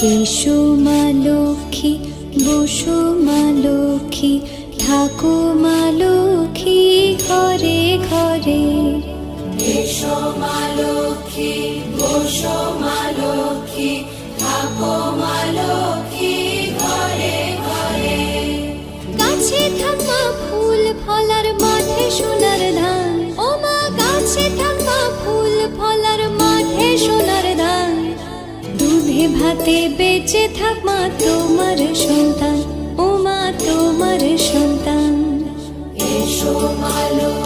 এসো মা লক্ষ্মী, বসো মা লক্ষ্মী, থাকো মা লক্ষ্মী ঘরে ঘরে। এসো মা লক্ষ্মী, বসো মা লক্ষ্মী, থাকো মা লক্ষ্মী ঘরে ঘরে। গাছে থাকা ফুল ফলার মাঠে সোনার ধান, ও মা গাছে থাকা ফুল ফলার মাঠে সোনার ধান। দুধে ভাতে বেঁচে থাক মা তোমার সন্তান, ও মা তোমার সন্তান। এসো মা লক্ষ্মী,